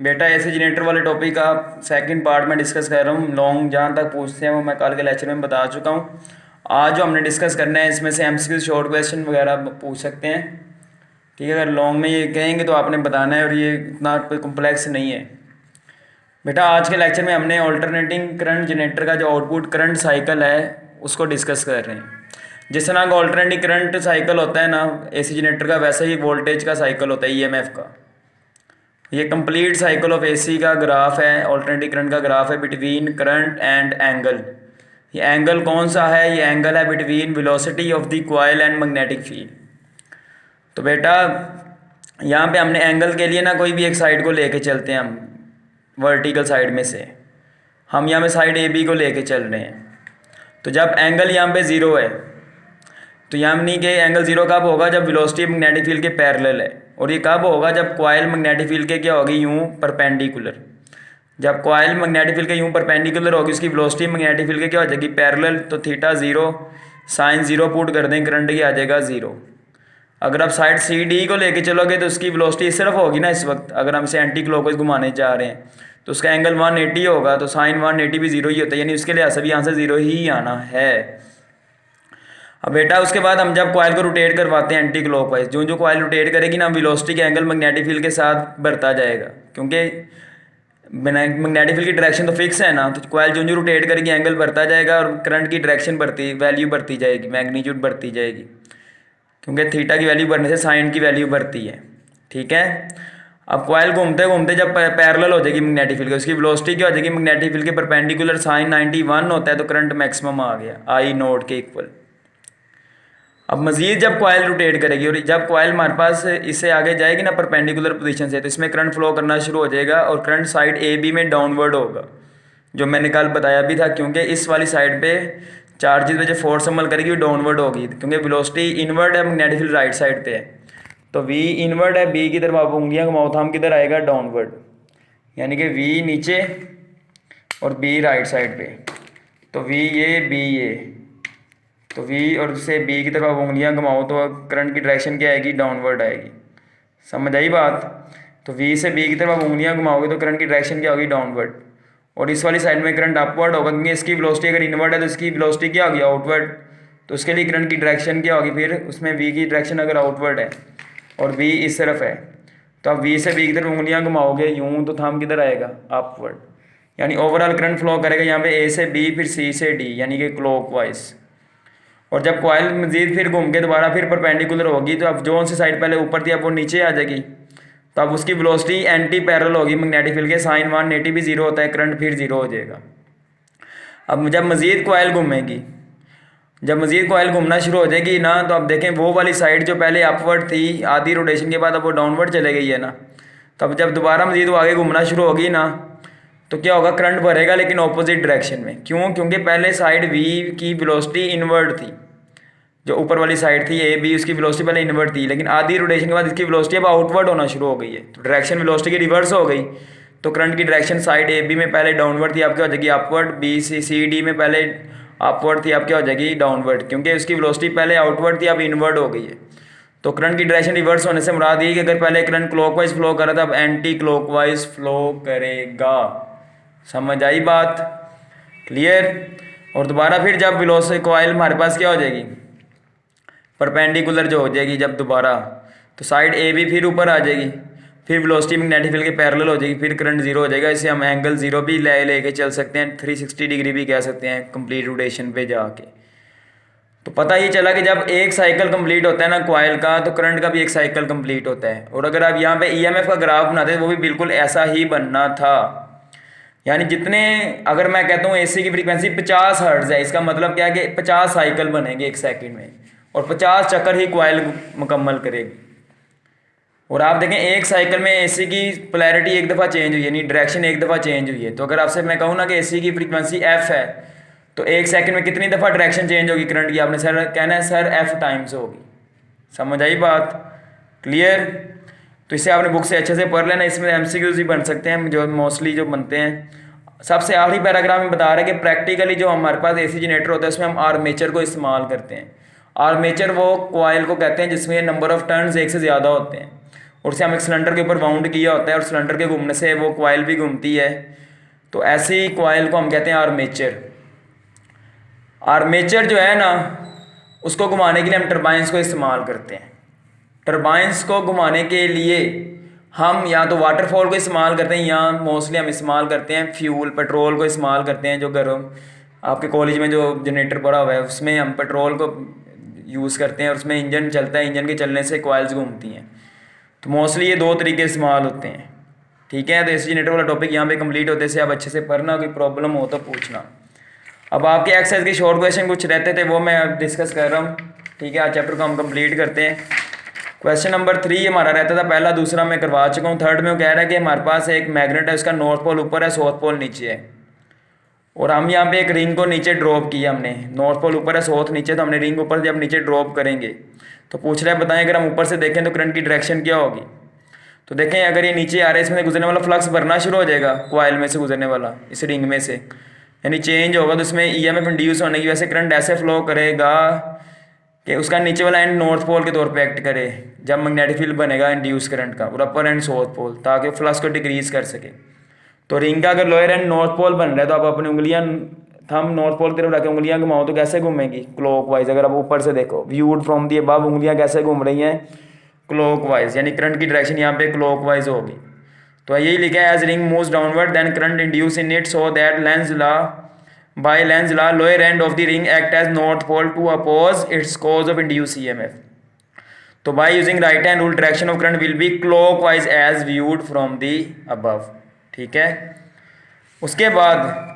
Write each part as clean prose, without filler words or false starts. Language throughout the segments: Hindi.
बेटा एसी जनरेटर वाले टॉपिक का सेकंड पार्ट में डिस्कस कर रहा हूँ। लॉन्ग जहाँ तक पूछते हैं वो मैं कल के लेक्चर में बता चुका हूँ। आज जो हमने डिस्कस करना है इसमें से एमसीक्यू शॉर्ट क्वेश्चन वगैरह पूछ सकते हैं। ठीक है, अगर लॉन्ग में ये कहेंगे तो आपने बताना है और ये इतना कोई कॉम्प्लेक्स नहीं है। बेटा आज के लेक्चर में हमने ऑल्टरनेटिंग करंट जनरेटर का जो आउटपुट करंट साइकिल है उसको डिस्कस कर रहे हैं। जिस तरह का ऑल्टरनेटिंग करंट साइकिल होता है ना एसी जनरेटर का, वैसे ही वोल्टेज का साइकिल होता है ईएमएफ का। ये कंप्लीट साइकिल ऑफ एसी का ग्राफ है, ऑल्टरनेटिंग करंट का ग्राफ है बिटवीन करंट एंड एंगल। ये एंगल कौन सा है? ये एंगल है between velocity of the coil and magnetic field. तो बेटा यहाँ पे हमने एंगल के लिए ना कोई भी एक साइड को लेके चलते हैं हम वर्टिकल साइड में से। हम यहाँ पे साइड ए बी को लेके चल रहे हैं। तो जब एंगल यहाँ पे ज़ीरो है तो यहाँ नहीं कि एंगल ज़ीरो कब होगा? जब वेलोसिटी मैग्नेटिक फील्ड के पैरेलल है। और ये कब होगा? जब कॉइल मैग्नेटिक फील्ड के क्या होगी? यूँ परपेंडिकुलर। जब कॉइल मैग्नेटिक फील्ड के यूँ परपेंडिकुलर होगी उसकी वेलोसिटी मैग्नेटिक फील्ड के क्या हो जाएगी? पैरेलल। तो theta zero, sine zero put कर दें, करंट की आ जाएगा ज़ीरो। अगर आप साइड सी डी को लेके चलोगे तो उसकी वेलोसिटी इस तरफ होगी ना इस वक्त, अगर हम इसे एंटी क्लॉकवाइज घुमाने जा रहे हैं तो उसका एंगल 180 होगा। तो साइन 180 भी ज़ीरो ही होता है, यानी उसके लिए सभी आंसर ज़ीरो ही आना है। अब बेटा उसके बाद हम जब कॉइल को रोटेट करवाते हैं एंटी क्लॉकवाइज, जो जो कॉइल रोटेट करेगी ना वेलोसिटी के एंगल मैग्नेटिक फील्ड के साथ बढ़ता जाएगा, क्योंकि मैग्नेटिक फील्ड की डायरेक्शन तो फिक्स है ना। तो कॉइल जो जो रोटेट करेगी एंगल बढ़ता जाएगा और करंट की डायरेक्शन वैल्यू बढ़ती जाएगी, मैग्नीट्यूड बढ़ती जाएगी, क्योंकि थीटा की वैल्यू बढ़ने से साइन की वैल्यू बढ़ती है। ठीक है। अब कॉइल घूमते घूमते जब पैरेलल हो जाएगी मैग्नेटिक फील्ड की, उसकी वेलोसिटी क्या हो जाएगी? मैग्नेटिक फील्ड के परपेंडिकुलर साइन 91 होता है, तो करंट मैक्सिमम आ गया आई नोट के इक्वल। अब मज़ीद जब कॉइल रोटेट करेगी और जब कॉइल हमारे पास इससे आगे जाएगी ना परपेंडिकुलर पोजीशन से, तो इसमें करंट फ्लो करना शुरू हो जाएगा और करंट साइड ए बी में डाउनवर्ड होगा, जो मैंने कल बताया भी था। क्योंकि इस वाली साइड पे चार्जेस पे जो फोर्स अमल करेगी वो डाउनवर्ड होगी, क्योंकि वेलोसिटी इनवर्ड है, मैग्नेटिक फील्ड राइट साइड पे है। तो वी इनवर्ड है, बी की तरफ आप उंगलियाँ घुमाओ तो हम किधर आएगा? डाउनवर्ड। यानी कि वी नीचे और बी राइट साइड पे। तो वी ये बी ये, तो वी और से बी की तरफ आप उंगलियाँ घुमाओ तो करंट की डायरेक्शन क्या आएगी? डाउनवर्ड आएगी। समझ आई बात? तो वी से बी की तरफ आप उंगलियाँ घुमाओगे तो करंट की डायरेक्शन क्या होगी? डाउनवर्ड। और इस वाली साइड में करंट अपवर्ड होगा, क्योंकि इसकी वेलोसिटी अगर इनवर्ड है तो इसकी वेलोसिटी क्या होगी? आउटवर्ड। तो उसके लिए करंट की डायरेक्शन क्या होगी? फिर उसमें वी की डायरेक्शन अगर आउटवर्ड है और वी इस तरफ है तो आप वी से बी की तरफ उंगलियाँ घुमाओगे यूँ तो थंब किधर आएगा? अपवर्ड। यानी ओवरऑल करंट फ्लो करेगा यहाँ पे ए से बी फिर सी से डी, यानी कि क्लॉकवाइज। और जब कॉइल मजीद फिर घूम के दोबारा फिर परपेंडिकुलर होगी तो अब जो सी साइड पहले ऊपर थी अब वो नीचे आ जाएगी, तो अब उसकी वेलोसिटी एंटी पैरेलल होगी मैग्नेटिक फील्ड के, साइन 180 भी जीरो होता है, करंट फिर जीरो हो जाएगा। अब जब मजीद कॉइल घूमेगी, जब मजीद कॉइल घूमना शुरू हो जाएगी ना, तो अब देखें वो वाली साइड जो पहले अपवर्ड थी आधी रोटेशन के बाद अब वो डाउनवर्ड चले गई है ना। तब जब दोबारा मजीद वो आगे घूमना शुरू होगी ना तो क्या होगा? करंट भरेगा लेकिन ऑपोजिट डायरेक्शन में। क्यों? क्योंकि पहले साइड वी की वेलोसिटी इनवर्ड थी, जो ऊपर वाली साइड थी ए बी उसकी वेलोसिटी पहले इनवर्ड थी, लेकिन आधी रोटेशन के बाद इसकी वेलोसिटी अब आउटवर्ड होना शुरू हो गई है, तो डायरेक्शन वेलोसिटी की रिवर्स हो गई। तो करंट की डायरेक्शन साइड ए बी में पहले डाउनवर्ड थी, अब क्या हो जाएगी? अपवर्ड। बी सी डी में पहले अपवर्ड थी, अब क्या हो जाएगी? डाउनवर्ड, क्योंकि उसकी वेलोसिटी पहले आउटवर्ड थी अब इनवर्ड हो गई है। तो करंट की डायरेक्शन रिवर्स होने से मुराद ये कि अगर पहले करंट क्लॉकवाइज फ्लो कर रहा था अब एंटी क्लॉकवाइज फ्लो करेगा। समझ आई बात? क्लियर? और दोबारा फिर जब वेलोसिटी कॉइल हमारे पास क्या हो जाएगी? परपेंडिकुलर जो हो जाएगी जब दोबारा, तो साइड ए बी फिर ऊपर आ जाएगी, फिर वेलोसिटी मैग्नेटिक फील्ड के पैरेलल हो जाएगी, फिर करंट जीरो हो जाएगा। इसे हम एंगल जीरो भी लेके चल सकते हैं, 360 डिग्री भी कह सकते हैं कंप्लीट रोटेशन पे जाके। तो पता ही चला कि जब एक साइकिल कंप्लीट होता है ना कॉइल का, तो करंट का भी एक साइकिल कंप्लीट होता है। और अगर आप यहाँ पे ईएमएफ का ग्राफ बनाते वो भी बिल्कुल ऐसा ही बनना था। यानी जितने, अगर मैं कहता हूँ एसी की फ्रीक्वेंसी 50 हर्ट्ज है, इसका मतलब क्या है कि 50 साइकिल बनेंगे एक सेकंड में और 50 चक्कर ही कॉइल मुकम्मल करेगी। और आप देखें एक साइकिल में एसी की पोलैरिटी एक दफ़ा चेंज हुई है, यानी डायरेक्शन एक दफ़ा चेंज हुई है। तो अगर आपसे मैं कहूँ ना कि एसी की फ्रीक्वेंसी एफ है तो एक सेकंड में कितनी दफ़ा डायरेक्शन चेंज होगी करंट की? आपने सर कहना है सर एफ टाइम्स होगी। समझ आई बात? क्लियर? तो इसे आपने बुक से अच्छे से पढ़ लेना, इसमें एमसीक्यूज भी बन सकते हैं जो मोस्टली जो बनते हैं। सबसे आखिरी पैराग्राफ में बता रहे हैं कि प्रैक्टिकली जो हमारे पास एसी जनरेटर होता है उसमें हम आर्मेचर को इस्तेमाल करते हैं। आर्मेचर वो कॉइल को कहते हैं जिसमें नंबर ऑफ टर्न्स एक से ज़्यादा होते हैं, और उसे हम एक सिलेंडर के ऊपर बाउंड किया होता है और सिलेंडर के घूमने से वो कॉइल भी घूमती है। तो ऐसी कॉइल को हम कहते हैं आर्मेचर। आर्मेचर जो है ना, उसको घुमाने के लिए हम टरबाइंस को इस्तेमाल करते हैं। टरबाइंस को घुमाने के लिए हम या तो वाटरफॉल को इस्तेमाल करते हैं या मोस्टली हम इस्तेमाल करते हैं फ्यूल पेट्रोल को इस्तेमाल करते हैं। जो गर्म आपके कॉलेज में जो जनरेटर पड़ा हुआ है उसमें हम पेट्रोल को यूज़ करते हैं और उसमें इंजन चलता है, इंजन के चलने से कॉइल्स घूमती हैं। तो मोस्टली ये दो तरीके इस्तेमाल होते हैं। ठीक है, तो इस जनरेटर वाला टॉपिक यहाँ पे कंप्लीट होते से आप अच्छे से पढ़ना, कोई प्रॉब्लम हो तो पूछना। अब आपके एक्सरसाइज के शॉर्ट क्वेश्चन कुछ रहते थे वो मैं अब डिस्कस कर रहा हूँ। ठीक है, आज चैप्टर को हम कंप्लीट करते हैं। क्वेश्चन नंबर 3 हमारा रहता था, पहला दूसरा मैं करवा चुका हूँ। थर्ड में वो कह रहा है कि हमारे पास एक मैग्नेट है, उसका नॉर्थ पोल ऊपर है, साउथ पोल नीचे है, और हम यहाँ पे एक रिंग को नीचे ड्रॉप किया हमने। नॉर्थ पोल ऊपर है, साउथ नीचे, तो हमने रिंग ऊपर जब नीचे ड्रॉप करेंगे तो पूछ रहा है बताएं अगर हम ऊपर से देखें तो करंट की डायरेक्शन क्या होगी। तो देखें अगर ये नीचे आ रहा है, इसमें गुजरने वाला फ्लक्स भरना शुरू हो जाएगा कॉइल में से गुजरने वाला, इस रिंग में से, यानी चेंज होगा। तो इसमें ईएमएफ इंड्यूस होने की वजह से करंट ऐसे फ्लो करेगा कि उसका नीचे वाला एंड नॉर्थ पोल के तौर पे एक्ट करे जब मैग्नेटिक फील्ड बनेगा इंड्यूस करंट का, और अपर एंड साउथ पोल, ताकि फ्लक्स को डिक्रीज कर सके। तो रिंग का अगर लोअर एंड नॉर्थ पोल बन रहा है तो आप अपनी उंगलियां थंब नॉर्थ पोल की तरफ रख के उंगलियां घुमाओ तो कैसे घूमेंगी, क्लॉकवाइज। अगर आप ऊपर से देखो व्यूड फ्रॉम दी अबव, उंगलियां कैसे घूम रही हैं, क्लॉकवाइज, यानी करंट की डायरेक्शन यहाँ पे क्लॉकवाइज होगी। तो यही लिखा है, as ring moves downward then current induce in it, so that Lenz law by Lenz law lower end of the ring act as north pole to oppose its cause of induce EMF. तो by using right hand rule direction of current will be clockwise as viewed from the above. ठीक है, उसके बाद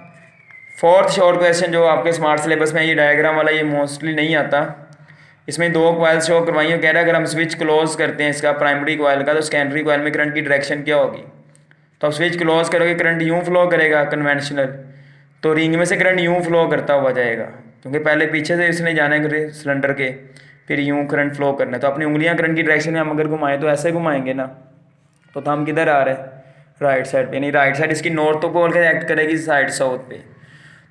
फोर्थ शॉर्ट क्वेश्चन जो आपके स्मार्ट सिलेबस में, ये डायग्राम वाला, ये मोस्टली नहीं आता। इसमें दो कॉइल शो करवाई है, कह रहा है अगर हम स्विच क्लोज करते हैं इसका प्राइमरी कॉइल का तो सेकेंडरी कॉइल में करंट की डायरेक्शन क्या होगी। तो आप स्विच क्लोज करोगे करंट यूँ फ्लो करेगा कन्वेंशनल, तो रिंग में से करंट यूँ फ्लो करता हुआ जाएगा, क्योंकि पहले पीछे से इसने जाना है सिलेंडर के, फिर यूँ करंट फ्लो करना है। तो अपनी उंगलियाँ करंट की डायरेक्शन में हम अगर घुमाएं तो ऐसे घुमाएंगे ना, तो हम किधर आ रहे हैं, राइट साइड पे, यानी राइट साइड इसकी नॉर्थ पोल के एक्ट करेगी साइड साउथ पे।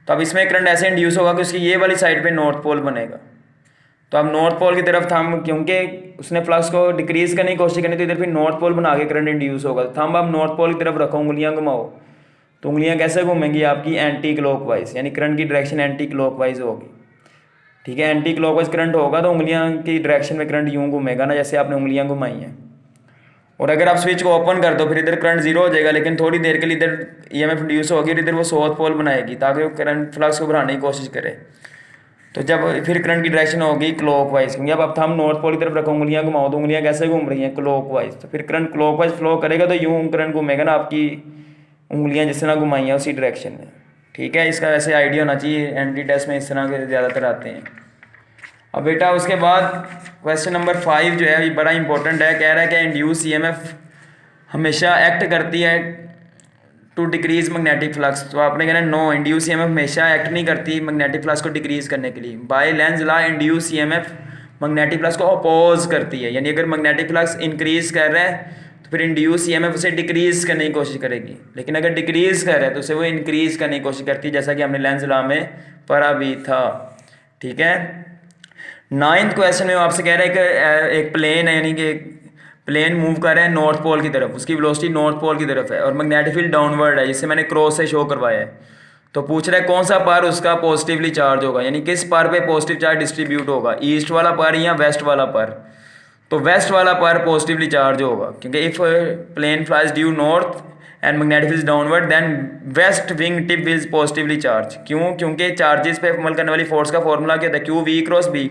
तो अब इसमें करंट ऐसे इंड्यूस होगा कि उसकी ये वाली साइड पे नॉर्थ पोल बनेगा। तो अब नॉर्थ पोल की तरफ थंब, क्योंकि उसने फ्लक्स को डिक्रीज करने की कोशिश करनी, तो इधर फिर नॉर्थ पोल बना के करंट इंड्यूस होगा। थंब अब नॉर्थ पोल की तरफ रखो, उंगलियां घुमाओ, तो उंगलियां कैसे घूमेंगी आपकी, एंटी क्लॉकवाइज, यानी करंट की डायरेक्शन एंटी क्लॉकवाइज होगी। ठीक है, एंटी क्लॉकवाइज करंट होगा तो उंगलियां की डायरेक्शन में करंट यूँ घूमेगा ना, जैसे आपने उंगलियां घुमाई हैं। और अगर आप स्विच को ओपन कर दो फिर इधर करंट जीरो हो जाएगा, लेकिन थोड़ी देर के लिए इधर ईएमएफ इंड्यूस होगी और इधर वो साउथ पोल बनाएगी ताकि वो करंट फ्लक्स को बढ़ाने की कोशिश करे। तो जब फिर करंट की डायरेक्शन होगी क्लॉकवाइज, क्योंकि अब हम नॉर्थ पोल की तरफ रखो, उंगलियां घुमाओ, तो उंगलियां कैसे घूम रही हैं, क्लॉकवाइज। तो फिर करंट क्लॉकवाइज फ्लो करेगा तो यूँ करंट घूमेगा ना, आपकी उंगलियां जिस तरह घुमाई हैं उसी डायरेक्शन में। ठीक है, इसका वैसे आइडिया होना चाहिए, एंटी टेस्ट में इस तरह के ज़्यादातर आते हैं। अब बेटा उसके बाद क्वेश्चन नंबर 5 जो है ये बड़ा इंपॉर्टेंट है, कह रहा है कि इंड्यूस ईएमएफ हमेशा एक्ट करती है टू डिक्रीज मैग्नेटिक फ्लक्स। तो आपने कहना नो, इंड्यूस ईएमएफ हमेशा एक्ट नहीं करती मैग्नेटिक फ्लक्स को डिक्रीज करने के लिए। By Lenz law induce EMF magnetic flux को अपोज करती है, यानी अगर मैग्नेटिक फ्लक्स इंक्रीज कर रहा है तो फिर इंड्यूस ईएमएफ उसे डिक्रीज करने की कोशिश करेगी, लेकिन अगर डिक्रीज कर रहा है तो उसे वो इंक्रीज करने की कोशिश करती है, जैसा कि हमने लेंज लॉ में पढ़ा भी था। ठीक है, 9th क्वेश्चन में आपसे कह रहा है कि एक प्लेन है, यानी कि प्लेन मूव कर रहा है नॉर्थ पोल की तरफ, उसकी वेलोसिटी नॉर्थ पोल की तरफ है और मैग्नेटिक फील्ड डाउनवर्ड है, जिससे मैंने क्रॉस से शो करवाया है। तो पूछ रहा है कौन सा पार उसका पॉजिटिवली चार्ज होगा, यानी किस पार पे पॉजिटिव चार्ज डिस्ट्रीब्यूट होगा, ईस्ट वाला पार या वेस्ट वाला पार। तो वेस्ट वाला पार पॉजिटिवली चार्ज होगा, क्योंकि if plane flies due north and magnetic field downward then west wing tip is positively charge. क्यों, क्योंकि चार्जेस पे अमल करने वाली फोर्स का फॉर्मूला क्या था, क्यू वी क्रॉस बी।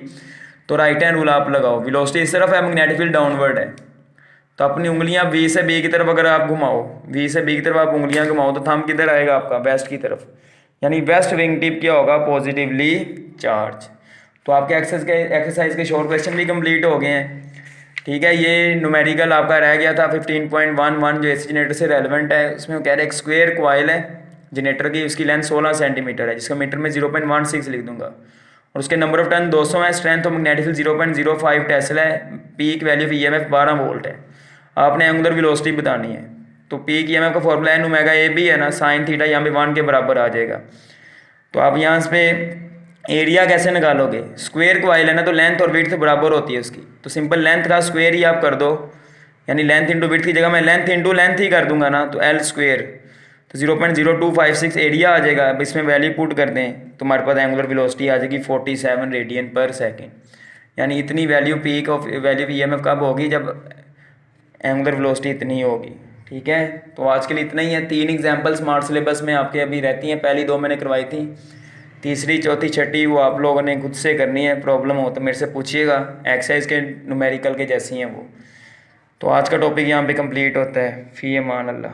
तो राइट हैंड रूल आप लगाओ, वेलोसिटी इस तरफ है, मैग्नेटिक फील्ड डाउनवर्ड है, तो अपनी उंगलियां वी से बी की तरफ अगर आप घुमाओ, वी से बी की तरफ आप उंगलियां घुमाओ तो थंब किधर आएगा आपका, वेस्ट की तरफ, यानी वेस्ट विंग टिप क्या होगा, पॉजिटिवली चार्ज। तो आपके एक्सरसाइज के शॉर्ट क्वेश्चन भी कंप्लीट हो गए हैं। ठीक है, ये न्यूमेरिकल आपका रह गया था 15.11 जो एसी जनरेटर से रेलिवेंट है। उसमें वो कह रहे हैं एक स्क्वायर कॉइल है जनरेटर की, उसकी लेंथ 16 सेंटीमीटर है, जिसका मीटर में 0.16 लिख दूंगा, और उसके नंबर ऑफ टर्न 200 है, strength of magnetic field 0.05 tesla है, peak value of EMF 12 volt है। आपने एंगुलर वेलोसिटी बतानी है, तो पीक ईएमएफ का फॉर्मूला है ओमेगा ए बी है ना, साइन थीटा यहाँ पे 1 के बराबर आ जाएगा। तो आप यहाँ पे एरिया कैसे निकालोगे, स्क्वायर कॉइल है ना, तो लेंथ और विड्थ बराबर होती है उसकी, तो सिंपल लेंथ का स्क्वायर ही आप कर दो, यानी लेंथ इंटू विड्थ की जगह मैं लेंथ इंटू लेंथ ही कर दूंगा ना, तो एल स्क्वेयर, तो 0.0256 एरिया आ जाएगा। अब इसमें वैल्यू पुट कर दें तो हमारे पास एंगुलर वेलोसिटी आ जाएगी 47 रेडियन पर सेकेंड। यानी इतनी value peak of value EMF कब होगी, जब एंगुलर वेलोसिटी इतनी होगी। ठीक है, तो आज के लिए इतना ही है। 3 एग्जांपल स्मार्ट सिलेबस में आपके अभी रहती हैं, पहली 2 मैंने करवाई थी, तीसरी चौथी छठी वो आप लोगों ने खुद से करनी है। प्रॉब्लम हो तो मेरे से पूछिएगा, एक्सरसाइज के न्यूमेरिकल के जैसी हैं वो। तो आज का टॉपिक यहाँ पे कंप्लीट होता है। फ़ी अमान अल्लाह।